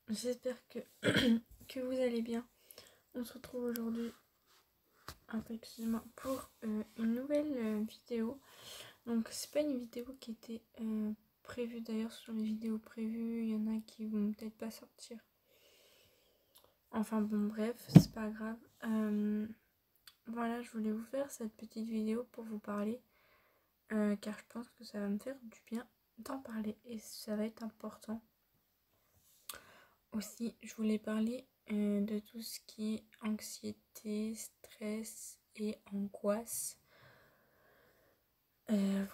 J'espère que vous allez bien. On se retrouve aujourd'hui pour une nouvelle vidéo. Donc c'est pas une vidéo qui était prévue, d'ailleurs sur les vidéos prévues, il y en a qui vont peut-être pas sortir. Enfin bon bref, c'est pas grave. Voilà, je voulais vous faire cette petite vidéo pour vous parler car je pense que ça va me faire du bien d'en parler et ça va être important. Aussi, je voulais parler de tout ce qui est anxiété, stress et angoisse.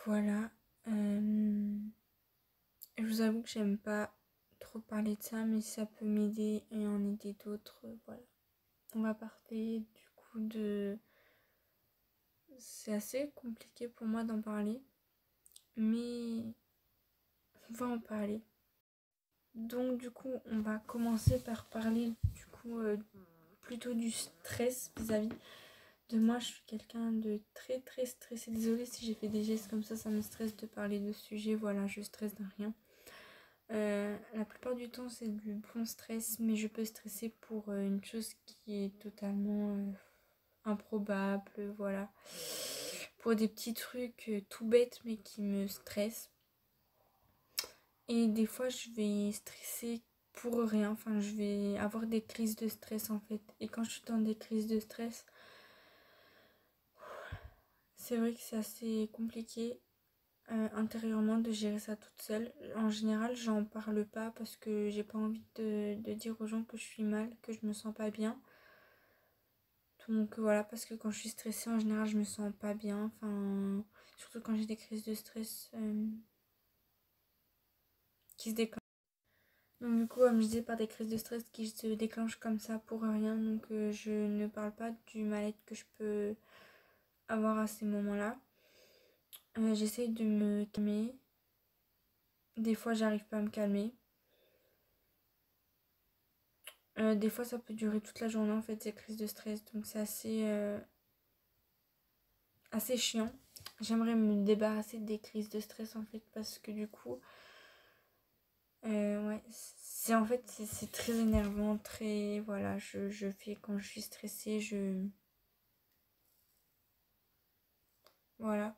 Voilà. Je vous avoue que j'aime pas trop parler de ça, mais ça peut m'aider et en aider d'autres. Voilà. On va parler du coup de... C'est assez compliqué pour moi d'en parler, mais on va en parler. Donc du coup, on va commencer par parler du coup plutôt du stress vis-à-vis de moi. Je suis quelqu'un de très très stressé. Désolée si j'ai fait des gestes comme ça me stresse de parler de ce sujet. Voilà, je stresse de rien. La plupart du temps c'est du bon stress, mais je peux stresser pour une chose qui est totalement improbable. Voilà, pour des petits trucs tout bêtes mais qui me stressent. Et des fois je vais stresser pour rien, enfin je vais avoir des crises de stress en fait. Et quand je suis dans des crises de stress, c'est vrai que c'est assez compliqué intérieurement de gérer ça toute seule. En général j'en parle pas parce que j'ai pas envie de dire aux gens que je suis mal, que je me sens pas bien. Donc voilà, parce que quand je suis stressée en général je me sens pas bien. Enfin, surtout quand j'ai des crises de stress qui se déclenchent. Donc du coup, comme je disais, par des crises de stress qui se déclenchent comme ça pour rien. Donc je ne parle pas du mal-être que je peux avoir à ces moments-là. J'essaye de me calmer. Des fois, j'arrive pas à me calmer. Des fois, ça peut durer toute la journée en fait, ces crises de stress. Donc c'est assez chiant. J'aimerais me débarrasser des crises de stress en fait, parce que du coup, ouais, c'est en fait c'est très énervant, très voilà. Je fais quand je suis stressée, voilà.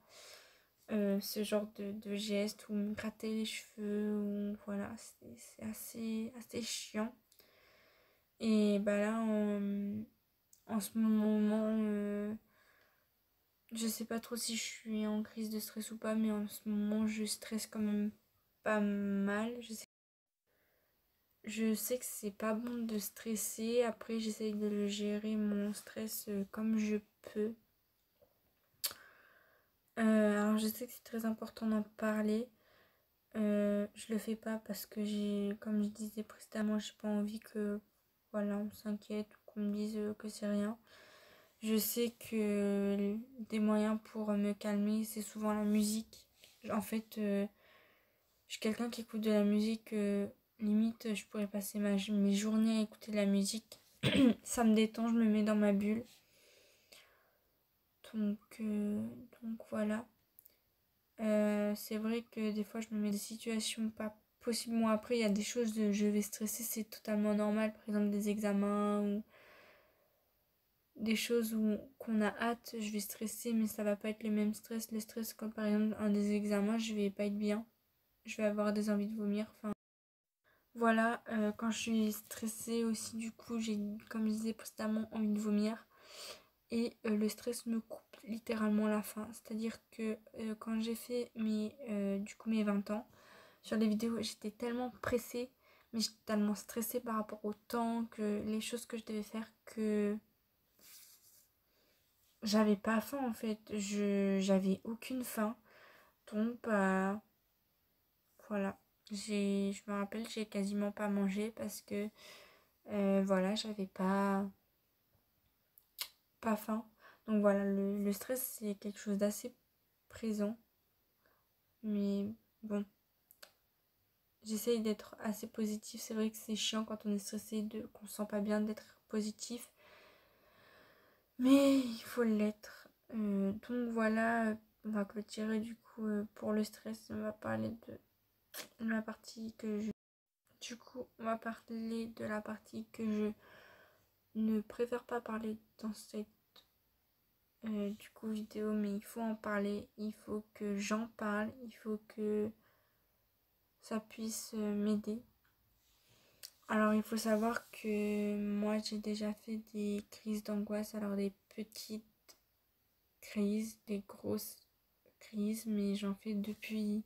Ce genre de gestes ou me gratter les cheveux ou voilà, c'est assez chiant. Et bah là en ce moment je sais pas trop si je suis en crise de stress ou pas, mais en ce moment je stresse quand même pas mal. Je sais que c'est pas bon de stresser. Après j'essaye de le gérer mon stress comme je peux. Alors je sais que c'est très important d'en parler. Je le fais pas parce que comme je disais précédemment, j'ai pas envie que voilà, on s'inquiète ou qu'on me dise que c'est rien. Je sais que des moyens pour me calmer, c'est souvent la musique. En fait, je suis quelqu'un qui écoute de la musique, limite, je pourrais passer mes journées à écouter de la musique. Ça me détend, je me mets dans ma bulle. Donc, donc voilà. C'est vrai que des fois je me mets des situations pas possiblement. Après il y a des choses de je vais stresser, c'est totalement normal, par exemple des examens ou des choses où qu'on a hâte, je vais stresser, mais ça va pas être le même stress. Le stress, comme par exemple un des examens, je vais pas être bien, je vais avoir des envies de vomir. Enfin voilà, quand je suis stressée aussi, du coup j'ai, comme je disais précédemment, envie de vomir. Et le stress me coupe littéralement la faim. C'est-à-dire que quand j'ai fait du coup mes 20 ans, sur les vidéos, j'étais tellement pressée, mais j'étais tellement stressée par rapport au temps, que les choses que je devais faire, que j'avais pas faim en fait. J'avais aucune faim. Donc bah voilà. Je me rappelle, j'ai quasiment pas mangé parce que voilà, j'avais pas faim. Donc voilà, le stress c'est quelque chose d'assez présent. Mais bon, j'essaye d'être assez positif. C'est vrai que c'est chiant quand on est stressé, qu'on se sent pas bien d'être positif. Mais il faut l'être. Donc voilà, on va clôturer du coup pour le stress. On va parler de la partie que je... Du coup, on va parler de la partie que je ne préfère pas parler dans cette vidéo, mais il faut en parler, il faut que j'en parle, il faut que ça puisse m'aider. Alors il faut savoir que moi j'ai déjà fait des crises d'angoisse, alors des petites crises, des grosses crises, mais j'en fais depuis...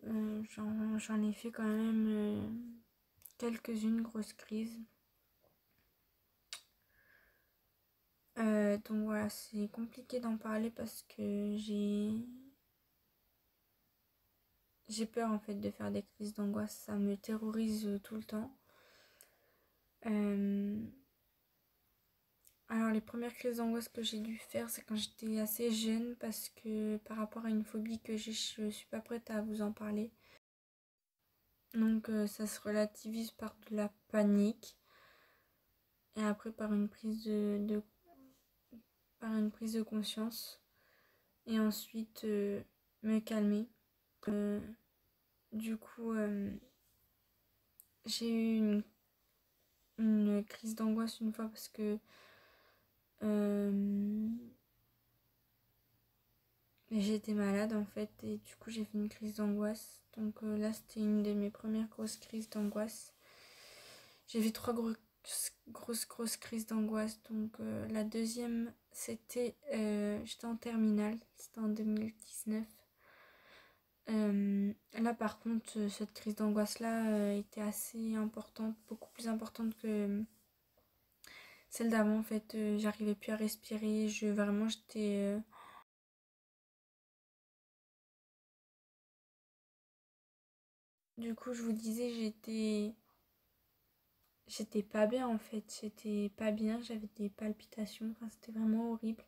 j'en ai fait quand même quelques-unes grosses crises. Donc voilà, c'est compliqué d'en parler parce que j'ai peur en fait de faire des crises d'angoisse, ça me terrorise tout le temps. Alors les premières crises d'angoisse que j'ai dû faire, c'est quand j'étais assez jeune parce que par rapport à une phobie que j'ai, je suis pas prête à vous en parler. Donc ça se relativise par de la panique et après par une prise par une prise de conscience et ensuite me calmer. Du coup, j'ai eu une crise d'angoisse une fois parce que j'étais malade en fait et du coup j'ai fait une crise d'angoisse. Donc là c'était une de mes premières grosses crises d'angoisse. J'ai fait 3 grosses crises d'angoisse. Donc la deuxième c'était, j'étais en terminale, c'était en 2019. Là par contre cette crise d'angoisse là était assez importante, beaucoup plus importante que celle d'avant en fait. J'arrivais plus à respirer, vraiment j'étais... Du coup je vous disais j'étais pas bien en fait, j'étais pas bien, j'avais des palpitations, enfin c'était vraiment horrible.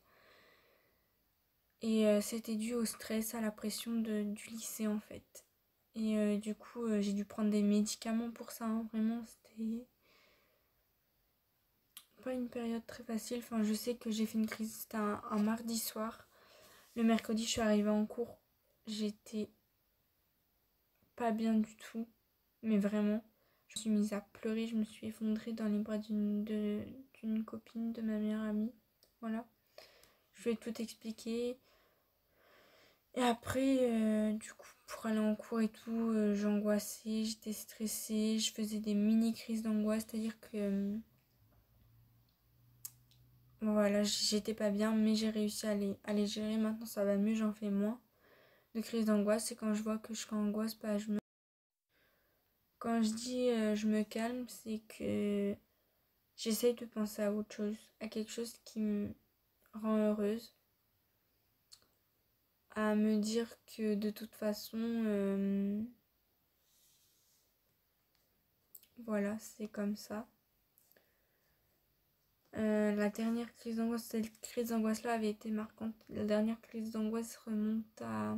Et c'était dû au stress, à la pression du lycée en fait. Et du coup j'ai dû prendre des médicaments pour ça, hein. Vraiment c'était pas une période très facile. Enfin je sais que j'ai fait une crise, c'était un mardi soir. Le mercredi je suis arrivée en cours, j'étais pas bien du tout, mais vraiment. Je me suis mise à pleurer, je me suis effondrée dans les bras d'une copine de ma meilleure amie. Voilà. Je lui ai tout expliqué. Et après, du coup, pour aller en cours et tout, j'angoissais, j'étais stressée, je faisais des mini crises d'angoisse, c'est-à-dire que voilà, j'étais pas bien, mais j'ai réussi à les gérer. Maintenant, ça va mieux, j'en fais moins de crises d'angoisse. Et quand je vois que je suis en angoisse, bah, quand je dis je me calme, c'est que j'essaye de penser à autre chose, à quelque chose qui me rend heureuse, à me dire que de toute façon, voilà, c'est comme ça. La dernière crise d'angoisse, cette crise d'angoisse là avait été marquante. La dernière crise d'angoisse remonte à...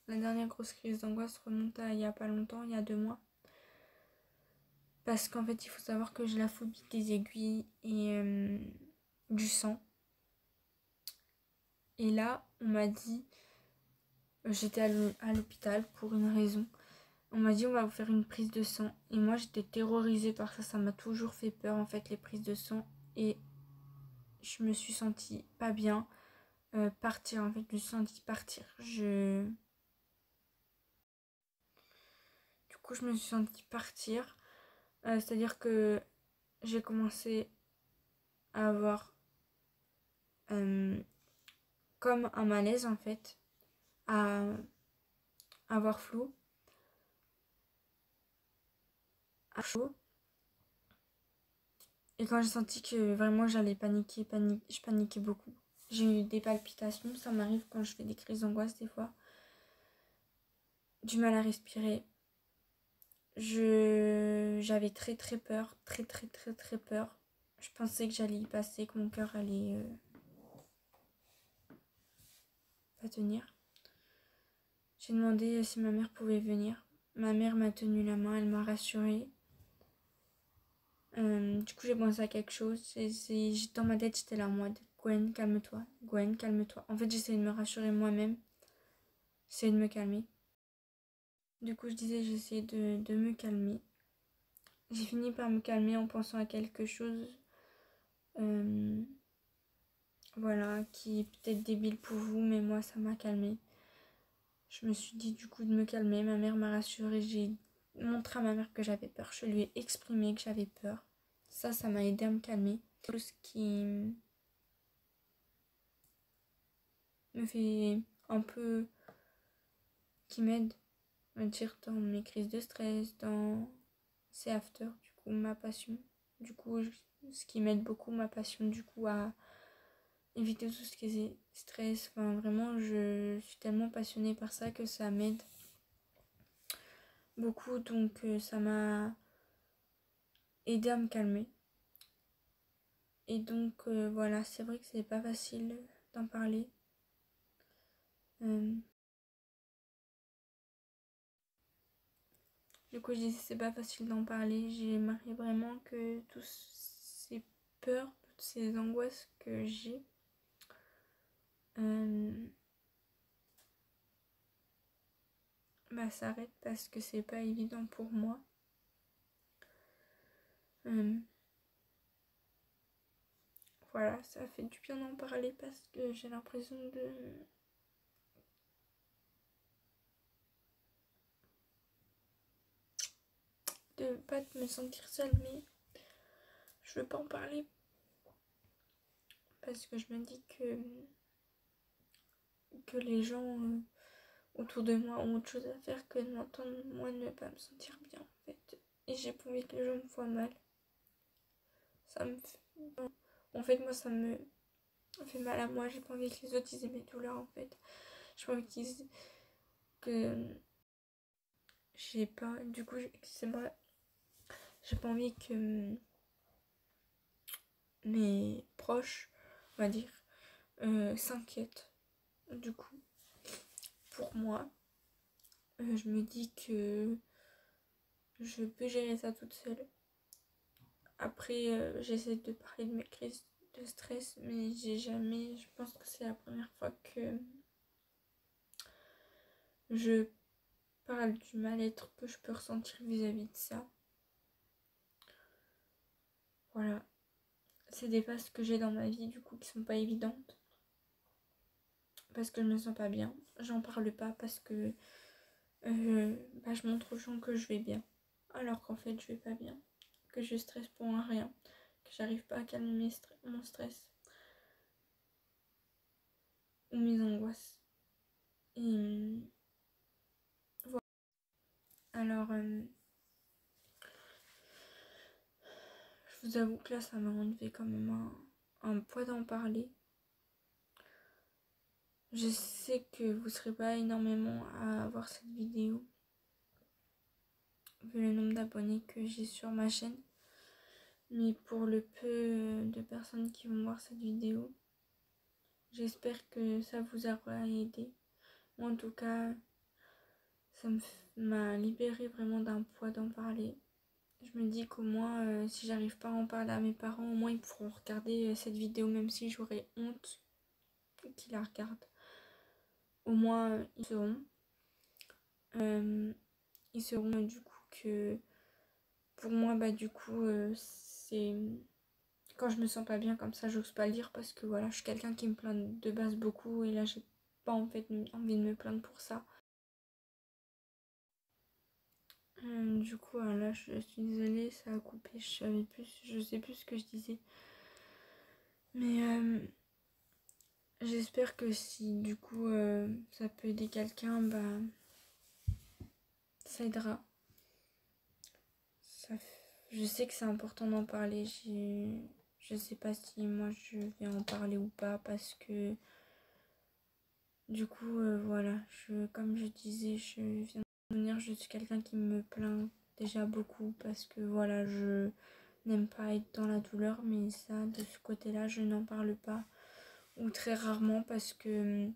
La dernière grosse crise d'angoisse remonte à il y a pas longtemps, il y a 2 mois. Parce qu'en fait, il faut savoir que j'ai la phobie des aiguilles et du sang. Et là, on m'a dit, j'étais à l'hôpital pour une raison. On m'a dit on va vous faire une prise de sang. Et moi j'étais terrorisée par ça. Ça m'a toujours fait peur en fait les prises de sang. Et je me suis sentie pas bien. Partir en fait. Je me suis sentie partir. Du coup je me suis sentie partir. C'est-à-dire que j'ai commencé à avoir comme un malaise en fait. À avoir flou. À chaud. Et quand j'ai senti que vraiment j'allais paniquer, je paniquais beaucoup. J'ai eu des palpitations, ça m'arrive quand je fais des crises d'angoisse des fois. Du mal à respirer. J'avais très peur, très peur. Je pensais que j'allais y passer, que mon cœur allait pas tenir. J'ai demandé si ma mère pouvait venir. Ma mère m'a tenu la main, elle m'a rassurée. Du coup j'ai pensé à quelque chose. Dans ma tête j'étais là en mode Gwen calme-toi, Gwen calme-toi. En fait j'essayais de me rassurer moi-même. J'essayais de me calmer. Du coup, je disais, j'essayais de me calmer. J'ai fini par me calmer en pensant à quelque chose, voilà, qui est peut-être débile pour vous, mais moi, ça m'a calmée. Je me suis dit du coup de me calmer. Ma mère m'a rassurée. J'ai montré à ma mère que j'avais peur. Je lui ai exprimé que j'avais peur. Ça m'a aidé à me calmer. Ce qui me fait un peu, qui m'aide, on va dire, dans mes crises de stress, dans ces after, du coup, ma passion. Du coup, ce qui m'aide beaucoup, ma passion, du coup, à éviter tout ce qui est stress. Enfin, vraiment, je suis tellement passionnée par ça que ça m'aide beaucoup. Donc, ça m'a aidé à me calmer. Et donc, voilà, c'est vrai que c'est pas facile d'en parler. Du coup, je disais, c'est pas facile d'en parler. J'aimerais vraiment que toutes ces peurs, toutes ces angoisses que j'ai, s'arrêtent parce que c'est pas évident pour moi. Voilà, ça fait du bien d'en parler parce que j'ai l'impression de pas de me sentir seule, mais je veux pas en parler parce que je me dis que les gens autour de moi ont autre chose à faire que de m'entendre moi ne pas me sentir bien en fait. Et j'ai pas envie que les gens me voient mal. Ça me fait... En fait, moi, ça me fait mal à moi. J'ai pas envie que les autres aient mes douleurs en fait. J'ai pas envie qu'ils... que... J'ai pas... Du coup, excusez-moi. J'ai pas envie que mes proches, on va dire, s'inquiètent. Du coup, pour moi, je me dis que je peux gérer ça toute seule. Après, j'essaie de parler de mes crises de stress, mais j'ai jamais... Je pense que c'est la première fois que je parle du mal-être que je peux ressentir vis-à-vis de ça. Voilà. C'est des phases que j'ai dans ma vie, du coup, qui sont pas évidentes. Parce que je me sens pas bien. J'en parle pas parce que je montre aux gens que je vais bien. Alors qu'en fait, je vais pas bien. Que je stresse pour un rien. Que j'arrive pas à calmer mon stress. Ou mes angoisses. Et voilà. Alors, je vous avoue que là, ça m'a enlevé quand même un poids d'en parler. Je sais que vous serez pas énormément à voir cette vidéo, vu le nombre d'abonnés que j'ai sur ma chaîne. Mais pour le peu de personnes qui vont voir cette vidéo, j'espère que ça vous aura aidé. Moi, en tout cas, ça m'a libéré vraiment d'un poids d'en parler. Je me dis qu'au moins, si j'arrive pas à en parler à mes parents, au moins ils pourront regarder cette vidéo, même si j'aurais honte qu'ils la regardent. Au moins, ils sauront. Ils sauront du coup que pour moi, du coup, c'est quand je me sens pas bien comme ça, j'ose pas le dire parce que voilà, je suis quelqu'un qui me plaint de base beaucoup et là, j'ai pas en fait envie de me plaindre pour ça. Du coup, là, je suis désolée, ça a coupé, je sais plus ce que je disais. Mais j'espère que si du coup ça peut aider quelqu'un, ça aidera. Je sais que c'est important d'en parler. Je sais pas si moi je vais en parler ou pas parce que du coup voilà, comme je disais, je viens de venir, je suis quelqu'un qui me plaint déjà beaucoup parce que voilà, je n'aime pas être dans la douleur, mais ça de ce côté-là, je n'en parle pas ou très rarement parce que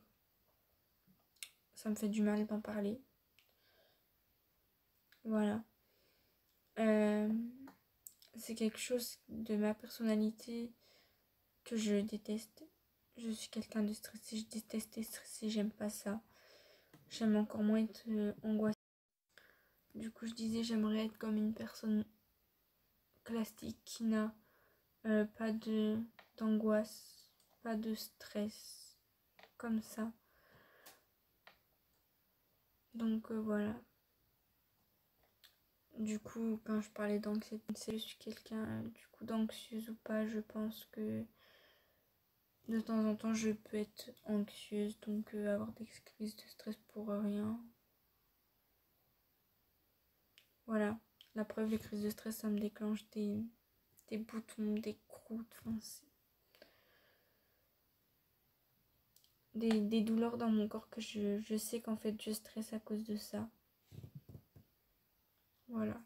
ça me fait du mal d'en parler. Voilà. C'est quelque chose de ma personnalité que je déteste. Je suis quelqu'un de stressé, je déteste être stressé, j'aime pas ça. J'aime encore moins être angoissée. Du coup, je disais, j'aimerais être comme une personne classique qui n'a pas d'angoisse, pas de stress, comme ça. Donc voilà. Du coup, quand je parlais d'anxiété, je suis quelqu'un du coup d'anxieuse ou pas, je pense que de temps en temps je peux être anxieuse, donc avoir des crises de stress pour rien. Voilà. La preuve, les crises de stress, ça me déclenche des boutons, des croûtes, enfin, des douleurs dans mon corps que je sais qu'en fait je stresse à cause de ça. Voilà.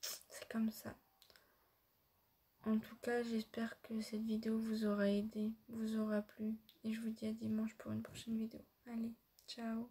C'est comme ça. En tout cas, j'espère que cette vidéo vous aura aidé, vous aura plu. Et je vous dis à dimanche pour une prochaine vidéo. Allez, ciao!